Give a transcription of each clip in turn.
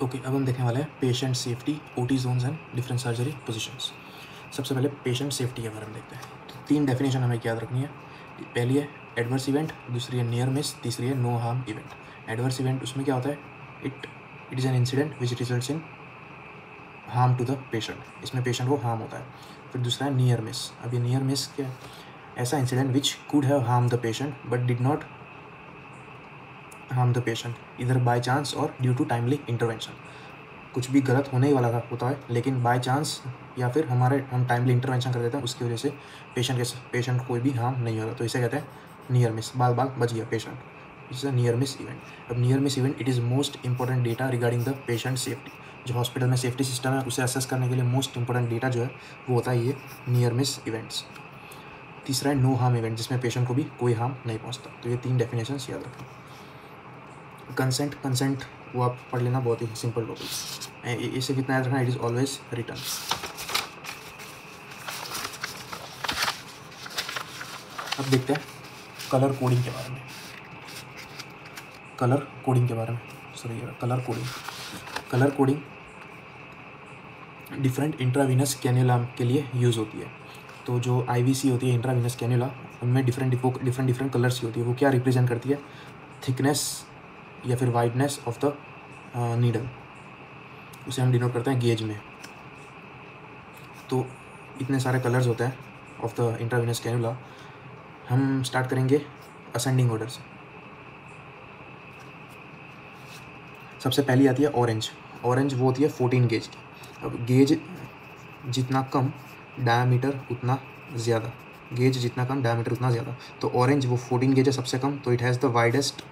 Okay, अब हम देखने वाले हैं patient safety, OT zones and different surgery positions. सबसे पहले पेशेंट सेफ्टी के बारे में देखते हैं। तो 3 डेफिनेशन हमें याद रखनी है। पहली है एडवर्स इवेंट, दूसरी है नियर मिस, तीसरी है no harm event. Adverse event उसमें क्या होता है, it is an incident which results in harm to the patient, इसमें पेशेंट को हार्म होता है। फिर दूसरा है नियर मिस। अब ये नियर मिस क्या है, ऐसा incident which could have harm the patient but did not harm the patient इधर बाय चांस और ड्यू टू टाइमली इंटरवेंशन। कुछ भी गलत होने ही वाला था होता है, लेकिन बाय चांस या फिर हम टाइमली इंटरवेंशन कर देते हैं, उसकी वजह से पेशेंट कोई भी हार्म नहीं होता, तो इसे कहते हैं नियर मिस। बाल बच गया patient, it's a near miss event. अब near miss event it is most important data regarding the patient safety. जो हॉस्पिटल में सेफ्टी सिस्टम है उसे असेस करने के लिए मोस्ट इंपॉर्टेंट डेटा जो है वो होता है ये नियर मिस इवेंट्स। तीसरा है नो हार्म इवेंट, जिसमें पेशेंट को भी कोई हार्म नहीं पहुँचता। तो ये 3 डेफिनेशन याद रखें। कंसेंट वो आप पढ़ लेना, बहुत ही सिंपल टॉपिक। इसे कितना याद रखना, इट इज़ ऑलवेज रिटर्न। अब देखते हैं कलर कोडिंग के बारे में। Colour coding different intravenous cannula के लिए यूज़ होती है। तो जो आईवीसी होती है, इंट्रावीनस कैन्युला, उनमें डिफरेंट कलर्स की होती है। वो क्या रिप्रेजेंट करती है, थिकनेस या फिर वाइडनेस ऑफ द नीडल, उसे हम डिनोट करते हैं गेज में। तो इतने सारे कलर्स होते हैं ऑफ द इंट्रावीनस कैन्युला। हम स्टार्ट करेंगे असेंडिंग ऑर्डर से। सबसे पहली आती है ऑरेंज। ऑरेंज वो होती है 14 गेज की। अब गेज जितना कम डायमीटर उतना ज़्यादा, तो ऑरेंज वो 14 गेज है सबसे कम, तो it has the widest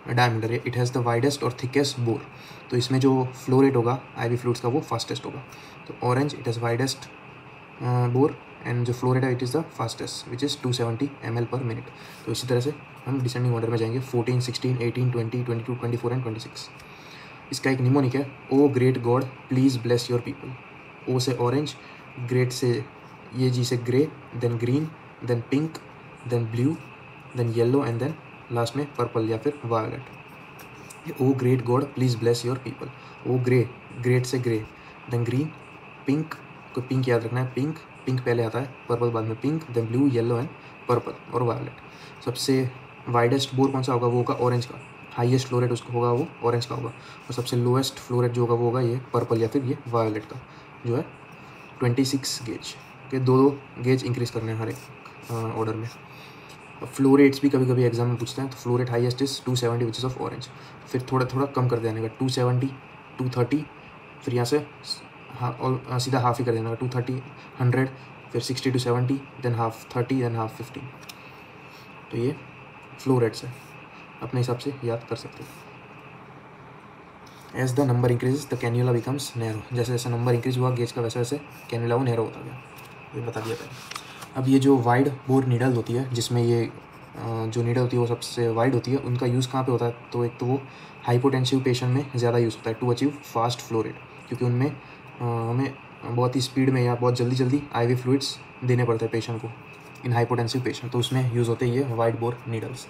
diameter, it has the widest और थिकेस्ट बोर। तो इसमें जो फ्लो रेट होगा आईवी फ्लूइड्स का वो फास्टेस्ट होगा। तो orange it has widest bore and जो फ्लो रेट है it is the fastest which is 270 ml पर मिनट। तो इसी तरह से हम डिसेंडिंग ऑर्डर में जाएंगे, 14, 16, 18, 20, 22, 24 एंड 26। इसका एक निमोनिक है, O great God please bless your people. O से ऑरेंज, ग्रेट से ये जी से grey, then green, then pink, then blue, then yellow and then last में पर्पल या फिर violet. O great God please bless your people. O great से grey, then green, pink, को pink याद रखना है, पिंक पहले आता है, पर्पल बाद में, pink, then blue, yellow and purple और वायलेट। सबसे वाइडेस्ट बोर कौन सा होगा, वो होगा ऑरेंज का। हाईएस्ट फ्लो रेट उसका होगा वो ऑरेंज का होगा, और सबसे लोएस्ट फ्लो रेट जो होगा वो होगा ये पर्पल या फिर ये वायलेट का, जो है 26 गेज के। 2 गेज इंक्रीज करने हैं हर एक ऑर्डर में। फ्लो रेट्स भी कभी कभी एग्जाम में पूछते हैं, तो flow rate highest is 270 which is of orange. फिर थोड़ा कम कर देने का, 270, 230, फिर यहाँ से सीधा हाफ ही कर देना, 230, 100, फिर 60 to 70, than half 30, than half 15। तो ये फ्लो रेट्स है, अपने हिसाब से याद कर सकते हो। As the number increases the cannula becomes narrow. जैसे जैसे नंबर इंक्रीज हुआ गेज का, वैसे वैसे कैन्यूला वो नैरो होता गया, ये बता दिया पहले। अब ये जो वाइड बोर नीडल होती है, जिसमें ये जो नीडल होती है वो सबसे वाइड होती है, उनका यूज़ कहाँ पे होता है, तो एक तो वो हाइपोटेंसिव पेशेंट में ज़्यादा यूज़ होता है to achieve fast flow rate, क्योंकि उनमें हमें बहुत ही स्पीड में या बहुत जल्दी आईवी फ्लूइड्स देने पड़ते हैं पेशेंट को इन हाइपोटेंसिव पेशेंट, तो उसमें यूज़ होते हैं ये wide bore needles.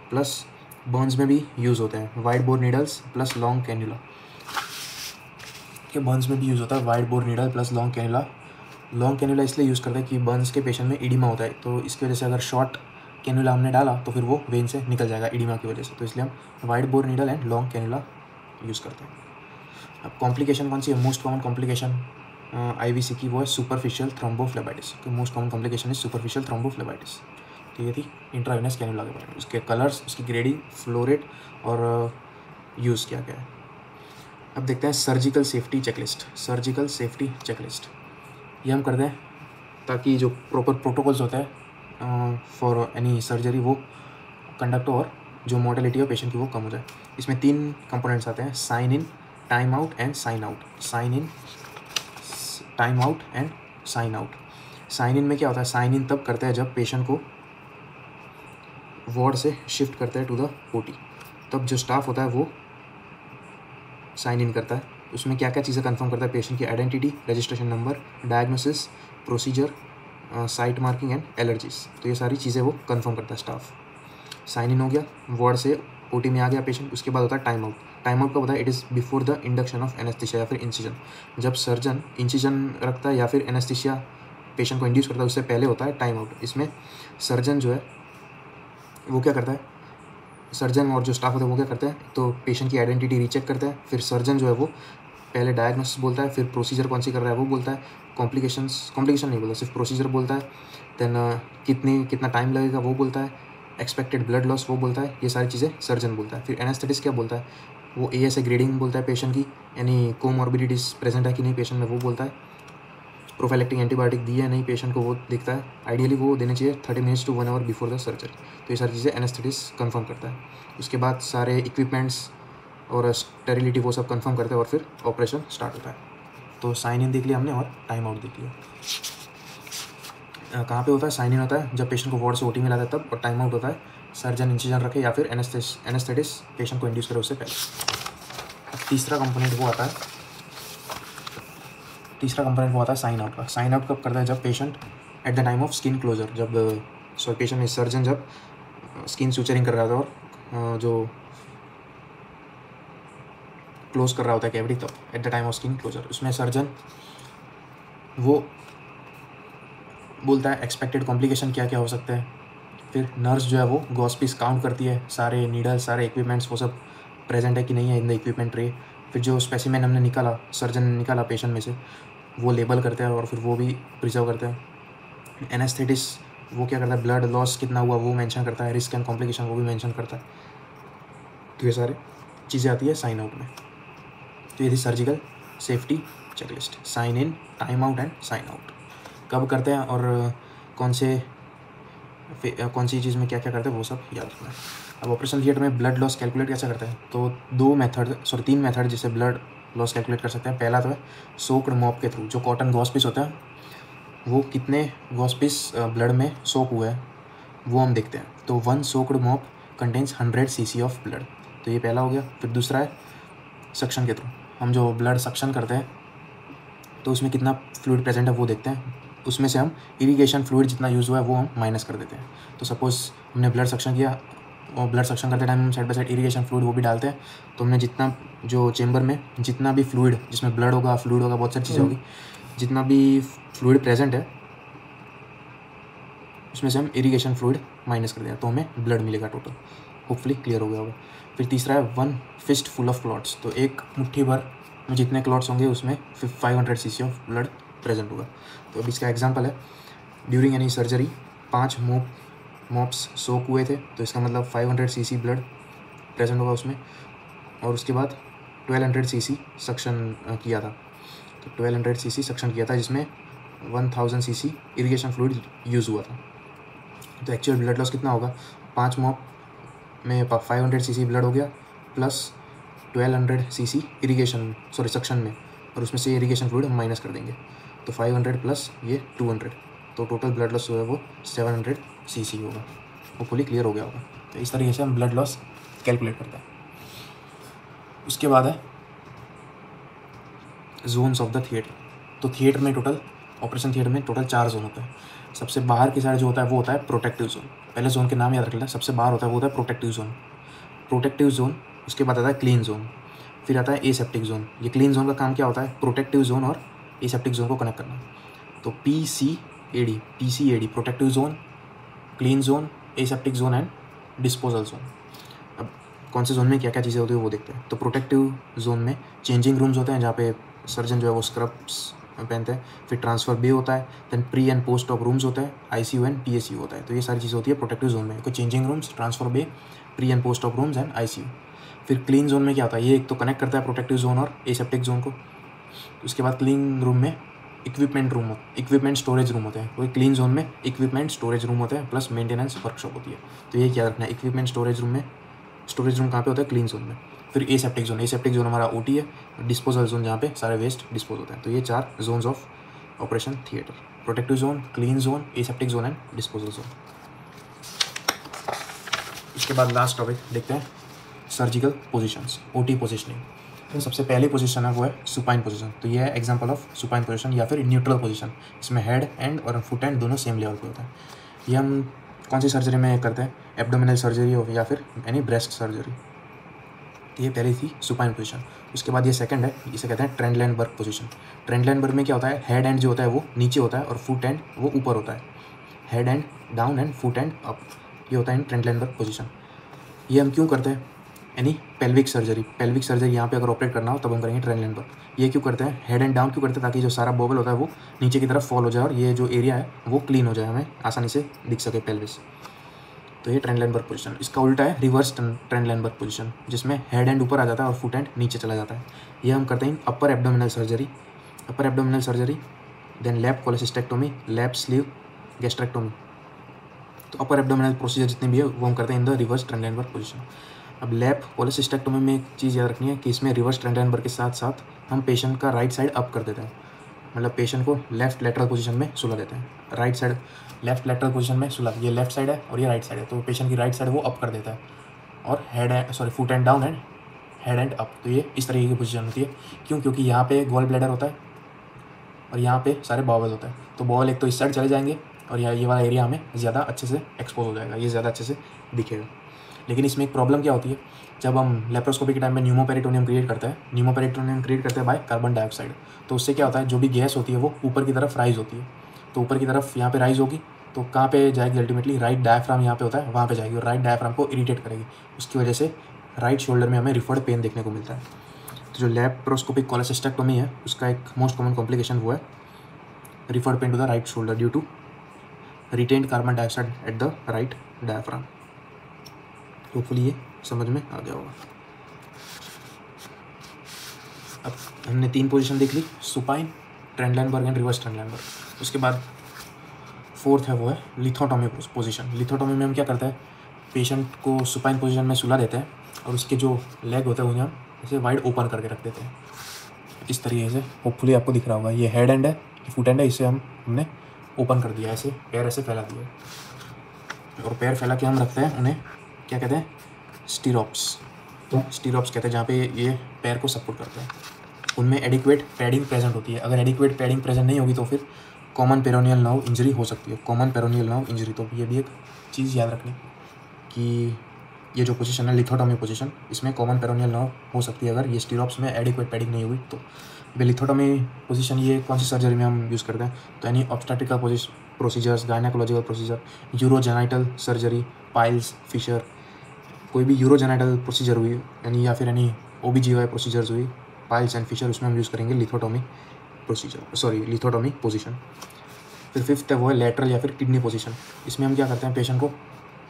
Plus Burns में भी यूज़ होते हैं wide bore needles plus long cannula. के बर्न्स में भी यूज़ होता है wide bore needle plus long cannula. Long cannula इसलिए यूज़ करते हैं कि बर्न्स के पेशेंट में इडिमा होता है, तो इसकी वजह से अगर शॉर्ट कैन्यूला हमने डाला तो फिर वो वेन से निकल जाएगा इडिमा की वजह से, तो इसलिए हम wide bore needle and long cannula use करते हैं। अब कॉम्प्लिकेशन कौन सी है, मोस्ट कॉमन कॉम्प्लिकेशन आईवीसी की वो है सुपरफिशियल थ्रोम्बोफ्लेबाइटिस। तो most common complication is superficial thrombophlebitis. तो ये थी इंट्रावेनस कैन्यूला के बारे में, उसके कलर्स, उसकी ग्रेडिंग, फ्लो रेट और यूज़ क्या क्या है। अब देखते हैं सर्जिकल सेफ्टी चेकलिस्ट। ये हम करते हैं ताकि जो प्रॉपर प्रोटोकॉल्स होते हैं फॉर एनी सर्जरी वो कंडक्ट हो और जो मॉर्टेलिटी है पेशेंट की वो कम हो जाए। इसमें 3 कंपोनेंट्स आते हैं, sign in, time out and sign out. Sign in, time out and sign out. Sign in में क्या होता है, साइन इन तब करते हैं जब पेशेंट को वार्ड से शिफ्ट करते हैं टू द ओटी, तब जो स्टाफ होता है वो साइन इन करता है। उसमें क्या क्या चीज़ें कंफर्म करता है, पेशेंट की identity, registration number, diagnosis, procedure, site marking and allergies. तो ये सारी चीज़ें वो कंफर्म करता है स्टाफ। साइन इन हो गया, वार्ड से ओटी में आ गया पेशेंट, उसके बाद होता है टाइम आउट। टाइम आउट कब होता है? It is before the induction of anaesthesia या फिर इंसिजन। जब सर्जन इंसिजन रखता है या फिर एनेस्थीसिया पेशेंट को इंड्यूस करता है उससे पहले होता है टाइम आउट। इसमें सर्जन जो है वो क्या करता है, सर्जन और जो स्टाफ होता है वो क्या करते हैं, तो पेशेंट की आइडेंटिटी रीचेक करते हैं। फिर सर्जन जो है वो पहले डायग्नोसिस बोलता है, फिर प्रोसीजर कौन सी कर रहा है वो बोलता है, कॉम्प्लिकेशन नहीं बोलता, सिर्फ प्रोसीजर बोलता है। देन कितना टाइम लगेगा वो बोलता है, एक्सपेक्टेड ब्लड लॉस वो बोलता है, ये सारी चीज़ें सर्जन बोलता है। फिर एनेस्थेटिस्ट क्या बोलता है, वो ASA ग्रेडिंग बोलता है पेशेंट की, यानी कोमॉर्बिडिटीज प्रेजेंट है कि नहीं पेशेंट में वो बोलता है। प्रोफाइलेक्टिक एंटीबायोटिक दी है नहीं पेशेंट को वो दिखता है, आइडियली वो देने चाहिए 30 minutes to 1 hour before the surgery. तो ये सारी चीज़ें एनेस्थेटिस्ट कंफर्म करता है। उसके बाद सारे इक्विपमेंट्स और स्टेरिलिटी वो सब कंफर्म करते हैं और फिर ऑपरेशन स्टार्ट होता है। तो साइन इन देख लिया हमने और टाइम आउट देख लिया। कहाँ पे होता है? साइन इन होता है जब पेशेंट को वार्ड से OT में लाता है तब, और टाइम आउट होता है सर्जन इंसिजन रखे या फिर एनेस्थेटिस्ट पेशेंट को इंड्यूस करे उससे पहले। तीसरा कंपोनेंट वो आता है साइन आउट का। साइन आउट कब करता है? जब patient at the time of skin closure, patient surgeon जब स्किन सूचरिंग कर रहा था और जो क्लोज कर रहा होता है कैविटी, तब at the time of skin closure उसमें सर्जन वो बोलता है एक्सपेक्टेड कॉम्प्लिकेशन क्या क्या हो सकते हैं। फिर नर्स जो है वो गॉस पीस काउंट करती है, सारे नीडल सारे इक्विपमेंट्स वो सब प्रेजेंट है कि नहीं है इन द इक्विपमेंट ट्रे। फिर जो स्पेसिमेन हमने निकाला, सर्जन ने निकाला पेशेंट में से, वो लेबल करते हैं और फिर वो भी प्रिजर्व करते हैं। एनेस्थेटिस्ट वो क्या करता है, ब्लड लॉस कितना हुआ वो मेंशन करता है, रिस्क एंड कॉम्प्लिकेशन वो भी मेंशन करता है। तो ये सारे चीज़ें आती है साइन आउट में। तो ये थी surgical safety checklist, sign in, time out and sign out. कब करते हैं और कौन सी चीज़ में क्या क्या करते हैं वो सब याद रखना है। अब ऑपरेशन थिएटर में ब्लड लॉस कैलकुलेट कैसे करते हैं? तो 3 मेथड जिससे ब्लड लॉस कैलकुलेट कर सकते हैं। पहला तो है सोक्ड मॉप के थ्रू, जो कॉटन गॉस पीस होता है वो कितने गॉस पीस ब्लड में सोक हुआ है वो हम देखते हैं। तो 1 soaked mop contains 100 cc of blood, तो ये पहला हो गया। फिर दूसरा है सक्शन के थ्रू, हम जो ब्लड सक्शन करते हैं तो उसमें कितना फ्लूइड प्रेजेंट है वो देखते हैं, उसमें से हम इरिगेशन फ्लूइड जितना यूज़ हुआ है वो हम माइनस कर देते हैं। तो सपोज़ हमने ब्लड सक्शन किया और ब्लड सक्शन करते टाइम हम side by side irrigation fluid वो भी डालते हैं, तो हमने जितना जो चेंबर में जितना भी फ्लूइड, जिसमें ब्लड होगा फ्लूइड होगा बहुत सारी चीज़ें होगी, जितना भी फ्लूइड प्रेजेंट है उसमें से हम इरिगेशन फ्लूइड माइनस कर दें तो हमें ब्लड मिलेगा टोटल। होपफुली क्लियर हो गया होगा। फिर तीसरा है 1 फिस्ट फुल ऑफ क्लॉट्स, तो एक मुट्ठी भर में जितने क्लॉट्स होंगे उसमें 500 cc ऑफ ब्लड प्रेजेंट होगा। तो अब इसका एग्जांपल है, ड्यूरिंग एनी सर्जरी 5 मॉप्स सोक हुए थे, तो इसका मतलब 500 cc ब्लड प्रेजेंट होगा उसमें। और उसके बाद 1200 cc सक्शन किया था, तो 1200 cc सक्शन किया था जिसमें 1000 cc इरिगेशन फ्लूइड यूज़ हुआ था। तो एक्चुअल ब्लड लॉस कितना होगा? 5 मॉप में 500 cc ब्लड हो गया प्लस 1200 cc सक्शन में, और उसमें से इरिगेशन फ्लूइड हम माइनस कर देंगे, तो 500 प्लस ये 200, तो टोटल ब्लड लॉस जो है वो 700 cc होगा। वो फुली क्लियर हो गया होगा। तो इस तरीके से हम ब्लड लॉस कैलकुलेट करते हैं। उसके बाद है जोन्स ऑफ द थिएटर। तो थिएटर में टोटल, ऑपरेशन थिएटर में टोटल 4 जोन होते हैं। सबसे बाहर की साइड जो होता है वो होता है प्रोटेक्टिव जोन। पहले जोन के नाम याद रख लेना, सबसे बाहर होता है वो होता है प्रोटेक्टिव जोन। उसके बाद आता है क्लीन जोन, फिर आता है एसेप्टिक जोन। ये क्लीन जोन का काम क्या होता है? प्रोटेक्टिव जोन और एसेप्टिक जोन को कनेक्ट करना। तो PCAD protective zone, clean zone, aseptic zone and disposal zone. अब कौन से जोन में क्या क्या चीज़ें होती है वो देखते हैं। तो प्रोटेक्टिव जोन में चेंजिंग रूम्स होते हैं जहाँ पे सर्जन जो है वो स्क्रब्स पहनते हैं। फिर ट्रांसफर बे होता है, then pre and post op rooms होते हैं, ICU एंड PSU होता है। तो ये सारी चीज़ें होती है प्रोटेक्टिव जोन में, कोई changing rooms, transfer bay, pre and post op rooms and ICU। फिर क्लीन जोन में क्या होता है? ये एक तो कनेक्ट करता है प्रोटेक्टिव जोन और एसेप्टिक जोन को। उसके बाद क्लीन रूम में इक्विपमेंट स्टोरेज रूम होते हैं। कोई क्लीन जोन में इक्विपमेंट स्टोरेज रूम होते हैं प्लस मेंटेनेंस वर्कशॉप होती है। तो ये क्या रखना है, इक्विपमेंट स्टोरेज रूम कहाँ पे होता है? क्लीन जोन में। फिर एसेप्टिक जोन हमारा OT है, डिस्पोजल जोन जहाँ पे सारे वेस्ट डिस्पोज होते हैं। तो ये 4 zones of operation theatre, protective zone, clean zone, aseptic zone and disposal zone. इसके बाद लास्ट टॉपिक देखते हैं, सर्जिकल पोजीशंस, OT पोजिशनिंग। तो सबसे पहली पोजीशन है वो है सुपाइन पोजीशन। तो ये है एग्जांपल ऑफ सुपाइन पोजीशन या फिर न्यूट्रल पोजीशन। इसमें हेड एंड और फुट एंड दोनों सेम लेवल पे होता है। ये हम कौन सी सर्जरी में करते हैं, एब्डोमिनल सर्जरी हो या फिर यानी ब्रेस्ट सर्जरी। तो ये पहली थी सुपाइन पोजीशन। उसके बाद ये सेकंड है, इसे कहते हैं ट्रेंडलैंडबर्ग पोजीशन। ट्रेंडलैंडबर्ग में क्या होता है, हेड एंड जो होता है वो नीचे होता है और फुट एंड वो ऊपर होता है। Head end down and foot end up, ये होता है ट्रेंडलैंडबर्ग पोजीशन। ये हम क्यों करते हैं, यानी पेल्विक सर्जरी यहाँ पे अगर ऑपरेट करना हो तब हम करेंगे ट्रेंडलैंडबर्ग। ये क्यों करते हैं, हेड एंड डाउन क्यों करते हैं, ताकि जो सारा बॉबल होता है वो नीचे की तरफ फॉल हो जाए और ये जो एरिया है वो क्लीन हो जाए, हमें आसानी से दिख सके पेल्विस। तो ये ट्रेंडलैंडबर्ग पोजीशन। इसका उल्टा है रिवर्स ट्रेंडलैंडबर्ग पोजीशन, जिसमें हेड एंड ऊपर आ जाता है और फुट एंड नीचे चला जाता है। ये हम करते हैं upper abdominal surgery, then lap cholecystectomy, lap sleeve gastrectomy. तो अपर एब्डोमिनल प्रोसीजर जितने भी है वो हम करते हैं इन द रिवर्स ट्रेंडलैंडबर्ग पोजीशन। अब लैप कोलेसिस्टेक्टोमी में एक चीज़ याद रखनी है कि इसमें रिवर्स ट्रेंडलैंडबर्ग के साथ साथ हम पेशेंट का राइट साइड अप कर देते हैं, मतलब पेशेंट को लेफ्ट लेटरल पोजीशन में सुला देते हैं। Right side left lateral position में सुला, ये लेफ्ट साइड है और ये राइट साइड है, तो पेशेंट की राइट साइड वो अप कर देता है और foot and down and head and up. तो ये इस तरीके की पोजीशन होती है। क्यों, क्योंकि यहाँ पे गॉल ब्लैडर होता है और यहाँ पे सारे बॉवल होता है, तो बॉवल एक तो इस साइड चले जाएंगे और ये वाला एरिया हमें ज़्यादा अच्छे से एक्सपोज हो जाएगा, ये ज़्यादा अच्छे से दिखेगा। लेकिन इसमें एक प्रॉब्लम क्या होती है, जब हम लेप्रोस्कोपी के टाइम में न्यूमोपेरिटोनियम क्रिएट करते हैं बाय कार्बन डाइऑक्साइड, तो उससे क्या होता है, जो भी गैस होती है वो ऊपर की तरफ राइज होती है। तो ऊपर की तरफ यहाँ पे राइज होगी तो कहाँ पे जाएगी, अल्टीमेटली राइट डायफ्राम यहाँ पे होता है वहाँ पे जाएगी और राइट डायफ्राम को इरिटेट करेगी। उसकी वजह से राइट शोल्डर में हमें रिफर्ड पेन देखने को मिलता है। तो जो लेप्रोस्कोपिक कोलेसिस्टेक्टोमी है उसका एक मोस्ट कॉमन कॉम्प्लिकेशन वो है referred pain to the right shoulder due to retained carbon dioxide at the right diaphragm. Hopefully ये समझ में आ गया होगा। अब हमने 3 पोजीशन देख ली, सुपाइन, ट्रेंडलैंडबर्ग एंड रिवर्स ट्रेंडलैंडबर्ग। उसके बाद फोर्थ है वो है लिथोटोमी पोजीशन। लिथोटोमी में हम क्या करते हैं, पेशेंट को सुपाइन पोजीशन में सुला देते हैं और उसके जो लेग होते हैं उन्हें हम इसे वाइड ओपन करके रख देते हैं इस तरीके से। होपफुली आपको दिख रहा होगा, ये हेड एंड है, फुट एंड है, इसे हमने ओपन कर दिया, ऐसे पैर ऐसे फैला दिया और पैर फैला के हम रखते हैं, उन्हें क्या कहते हैं, स्टीरोप्स। तो स्टीरोप्स कहते हैं जहाँ पे ये पैर को सपोर्ट करते हैं। उनमें एडिक्वेट पैडिंग प्रेजेंट होती है। अगर एडिक्वेट पैडिंग प्रेजेंट नहीं होगी तो फिर कॉमन पेरोनियल नर्व इंजरी हो सकती है, कॉमन पेरोनियल नर्व इंजरी। तो ये भी एक चीज़ याद रखनी कि ये जो पोजीशन है लिथोटोमी पोजीशन, इसमें कॉमन पेरोनियल नर्व हो सकती है अगर ये स्टीरोप्स में एडिक्वेट पैडिंग नहीं हुई तो। लिथोटोमी पोजीशन ये कौन सी सर्जरी में हम यूज़ करते हैं, तो यानी obstetrical procedures, gynaecological procedure, urogenital surgery, piles, fissure, कोई भी यूरोजेनाइटल प्रोसीजर हुई यानी या फिर यानी OBGYN प्रोसीजर्स हुई, पाइल्स एंड फिशर, उसमें हम यूज़ करेंगे लिथोटोमी पोजीशन। फिर फिफ्थ है वो है लेटरल या फिर किडनी पोजीशन। इसमें हम क्या करते हैं, पेशेंट को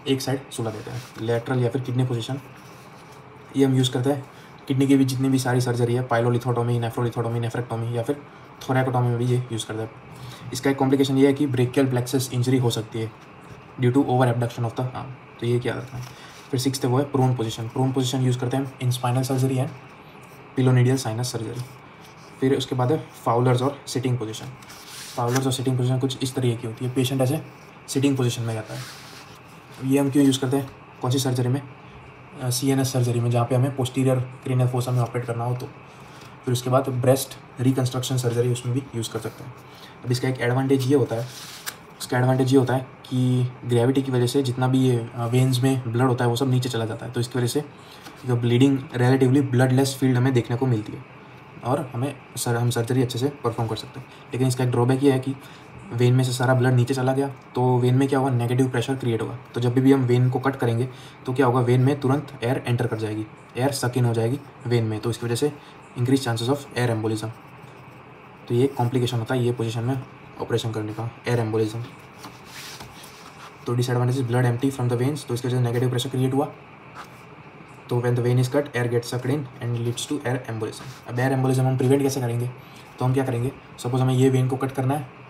एक साइड सुला देते हैं। लेटरल या फिर किडनी पोजीशन ये हम यूज़ करते हैं किडनी की भी जितनी भी सारी सर्जरी है, पाइलोलिथोटोमी, नेफ्रोलिथोटोमी, नेफ्रेक्टोमी या फिर थोरैकोटोमी में भी ये यूज़ करते हैं। इसका एक कॉम्प्लिकेशन ये है कि ब्रेकियल प्लेक्सस इंजरी हो सकती है due to over abduction of the arm, तो ये क्या करता है। फिर सिक्स्थ है वो है प्रोन पोजीशन यूज़ करते हैं in spinal surgery and pilonidal sinus surgery. फिर उसके बाद है फाउलर्स और सिटिंग पोजीशन कुछ इस तरीके की होती है, पेशेंट ऐसे सिटिंग पोजीशन में रहता है। ये हम क्यों यूज़ करते हैं, कौन सी सर्जरी में, CNS सर्जरी में, जहाँ पे हमें पोस्टीरियर क्रेनियल फोसा में ऑपरेट करना हो तो। फिर उसके बाद ब्रेस्ट रिकन्स्ट्रक्शन सर्जरी, उसमें भी यूज़ कर सकते हैं। अब इसका एक एडवांटेज ये होता है कि ग्रेविटी की वजह से जितना भी ये वेन्स में ब्लड होता है वो सब नीचे चला जाता है, तो इसकी वजह से जो ब्लीडिंग रिलेटिवली ब्लडलेस फील्ड हमें देखने को मिलती है और हम सर्जरी अच्छे से परफॉर्म कर सकते हैं। लेकिन इसका एक ड्रॉबैक ये है कि वेन में से सारा ब्लड नीचे चला गया तो वेन में क्या होगा, नेगेटिव प्रेशर क्रिएट होगा। तो जब भी हम वेन को कट करेंगे तो क्या होगा, वेन में तुरंत एयर एंटर कर जाएगी, एयर सक इन हो जाएगी वेन में, तो इसकी वजह से increase chances of air embolism. तो ये कॉम्प्लिकेशन होता है ये पोजीशन में ऑपरेशन करने का, एयर एम्बोलिज्म। तो disadvantage is blood empty from the veins, तो इसकी वजह से नेगेटिव प्रेशर क्रिएट हुआ, तो when the vein is cut air gets sucked in and leads to air embolism. अब एयर एम्बोलिज्म हम प्रिवेंट कैसे करेंगे, तो हम क्या करेंगे, सपोज हमें ये वेन को कट करना है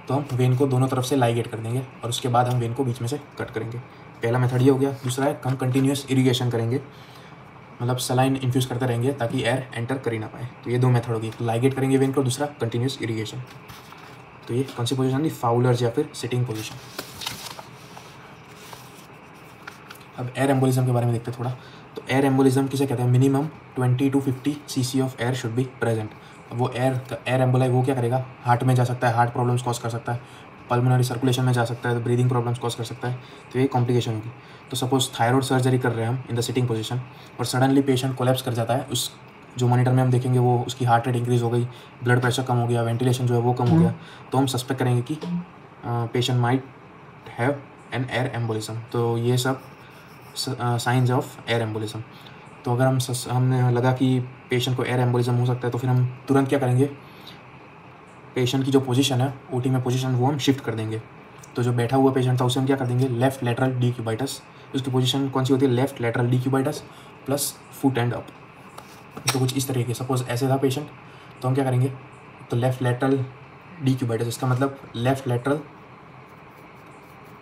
तो हम वेन को दोनों तरफ से लाइगेट कर देंगे और उसके बाद हम वेन को बीच में से कट करेंगे। पहला मेथड ये हो गया। दूसरा है हम कंटिन्यूस इरिगेशन करेंगे, मतलब सलाइन इन्फ्यूज़ करते रहेंगे ताकि एयर एंटर कर ही ना पाए। तो ये 2 मेथड होगी, लाइगेट करेंगे वेन को, दूसरा कंटिन्यूस इरिगेशन। तो ये कौन सी पोजीशन थी, फाउलर्स या फिर सिटिंग पोजीशन। अब एयर एम्बोलिज्म के बारे में देखते हैं थोड़ा। तो एयर एम्बोलिज्म किसे कहते हैं, minimum 20 to 50 cc of air should be present. वो एयर एम्बोलाई वो क्या करेगा, हार्ट में जा सकता है, हार्ट प्रॉब्लम्स कॉज कर सकता है, पल्मोनरी सर्कुलेशन में जा सकता है, तो ब्रीदिंग प्रॉब्लम्स कॉज कर सकता है, तो ये कॉम्प्लिकेशन होगी। तो सपोज थायराइड सर्जरी कर रहे हैं हम इन द सिटिंग पोजीशन और सडनली पेशेंट कोलैप्स कर जाता है, उस जो मॉनिटर में हम देखेंगे वो उसकी हार्ट रेट इंक्रीज हो गई, ब्लड प्रेशर कम हो गया, वेंटिलेशन जो है वो कम हो गया, तो हम सस्पेक्ट करेंगे कि patient might have an air embolism. तो ये सब साइंस ऑफ एयर एम्बोलिज्म। तो अगर हमने लगा कि पेशेंट को एयर एम्बोलिज्म हो सकता है, तो फिर हम तुरंत क्या करेंगे, पेशेंट की जो पोजीशन है ओटी में पोजीशन वो हम शिफ्ट कर देंगे। तो जो बैठा हुआ पेशेंट था उसे हम क्या कर देंगे, लेफ्ट लेटरल डीक्यूबाइटस, उसकी पोजीशन कौन सी होती है, left lateral decubitus plus foot end up. तो कुछ इस तरीके, सपोज ऐसे था पेशेंट, तो हम क्या करेंगे, तो लेफ्ट लेटरल डीक्यूबाइटस, इसका मतलब लेफ्ट लेटरल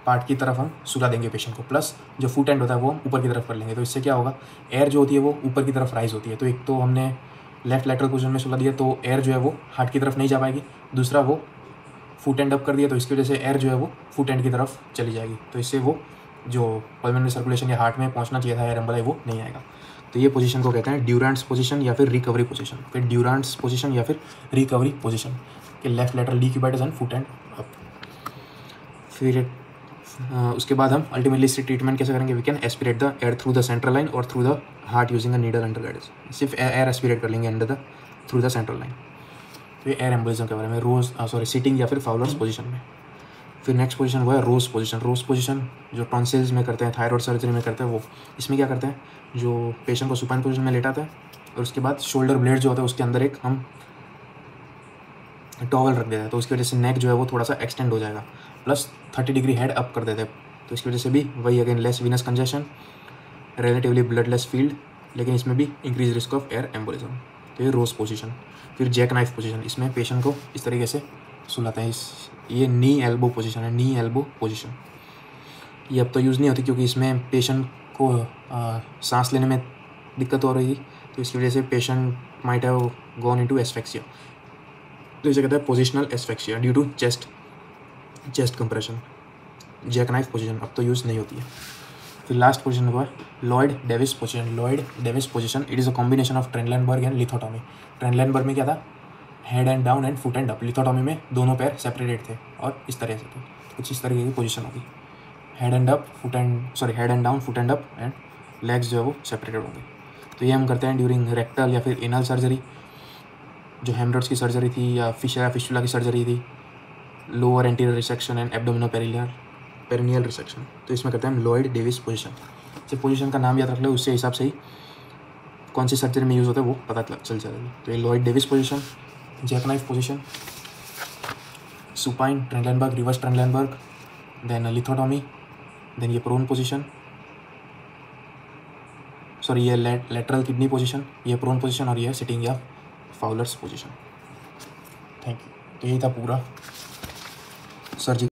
पार्ट की तरफ हम सुला देंगे पेशेंट को, प्लस जो फुट एंड होता है वो हम ऊपर की तरफ कर लेंगे। तो इससे क्या होगा, एयर जो होती है वो ऊपर की तरफ राइज होती है। तो एक तो हमने लेफ्ट लेटरल पोजीशन में सुला दिया तो एयर जो है वो हार्ट की तरफ नहीं जा पाएगी, दूसरा वो फुट एंड अप कर दिया तो इसकी वजह से एयर जो है वो फुट एंड की तरफ चली जाएगी, तो इससे वो जो पल्मोनरी सर्कुलेशन या हार्ट में पहुंचना चाहिए था एयर एम्बोलाई वो नहीं आएगा। तो ये पोजीशन को कहते हैं ड्यूरेंट्स पोजीशन या फिर रिकवरी पोजीशन। फिर ड्यूरेंट्स पोजीशन या फिर रिकवरी पोजीशन कि left lateral decubitus and foot end up. फिर उसके बाद हम अल्टीमेटली इससे ट्रीटमेंट कैसे करेंगे, we can aspirate the air through the central line और through the heart using a needle under guidance. सिर्फ एयर एस्पिरेट कर लेंगे under the through the central line. तो ये एयर एम्बोलिज्म के बारे में सिटिंग या फिर फाउलर्स पोजीशन में। फिर नेक्स्ट पोजीशन वो है रोज पोजीशन। रोज पोजीशन जो टॉन्सिल्स में करते हैं, थायराइड सर्जरी में करते हैं, वो इसमें क्या करते हैं, जो पेशेंट को सुपाइन पोजीशन में लेटाते हैं और उसके बाद शोल्डर ब्लेड जो होता है उसके अंदर एक हम टॉवल रख देते हैं, तो उसकी वजह से नेक जो है वो थोड़ा सा एक्सटेंड हो जाएगा, प्लस 30 डिग्री हेड अप कर देते हैं, तो इसकी वजह से भी वही again less Venus congestion, relatively bloodless field, लेकिन इसमें भी increase risk of air embolism. तो ये रोज पोजीशन। फिर जैक नाइफ पोजीशन, इसमें पेशेंट को इस तरीके से सुलाते हैं, ये नी एल्बो पोजीशन है, नी एल्बो पोजीशन। ये अब तो यूज़ नहीं होती क्योंकि इसमें पेशेंट को सांस लेने में दिक्कत हो रही थी, तो इसकी वजह से patient might have gone into asphyxia, तो इसे कहते हैं positional asphyxia due to chest compression. Jackknife position अब तो यूज़ नहीं होती है। फिर लास्ट पोजीशन हुआ Lloyd Davies position. Lloyd Davies position, it is a combination of Trendelenburg and lithotomy. Trendelenburg में क्या था, head end down and foot end up. Lithotomy में दोनों पैर सेपरेटेड थे और इस तरह से थे। कुछ इस तरीके की पोजीशन होगी, head end down, foot end up and legs जो है वो सेपरेटेड होंगे। तो ये हम करते हैं ड्यूरिंग रेक्टल या फिर एनल सर्जरी, जो हेमरोइड्स की सर्जरी थी या फिस्टुला की सर्जरी थी, lower anterior resection and abdominoperineal resection. तो इसमें करते हैं हम लॉयड डेविस पोजीशन। जब पोजीशन का नाम याद रख लो, उससे हिसाब से ही कौन सी सर्जरी में यूज़ होता है वो पता चल जाएगी। तो ये Lloyd Davies position, jackknife position, supine Trendelenburg, reverse Trendelenburg, then lithotomy, then ये प्रोन पोजीशन, ये लेटरल किडनी पोजीशन, ये प्रोन पोजीशन, और ये सिटिंग या फाउलर्स पोजीशन। Thank you. तो यही था पूरा सर्जरी।